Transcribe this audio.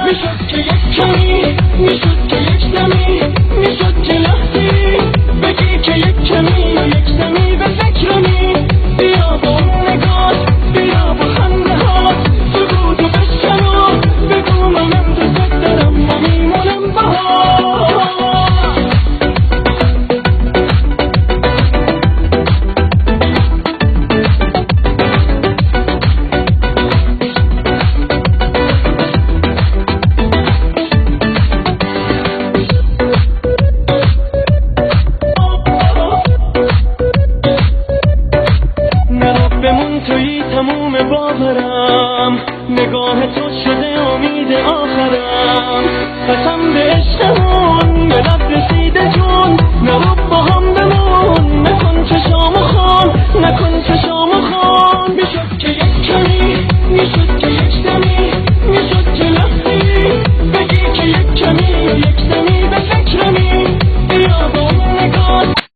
میشد که یک کمی، میشد که یک دمی، میشد که لحظی بگی که یک کمی و یک دمی به فکرمی. بیا با اون نگاه، بیا با خنده ها، سکوتو بشنو، بگو من انتظار دارم و میمونم باهات. توی تموم باورم، نگاه تو شده امید آخرم. قسم به عشقمون به لب رسیده جون، نرو با هم بمون، نکن چشامو خون، نکن چشامو خون. میشد که یک کمی، میشد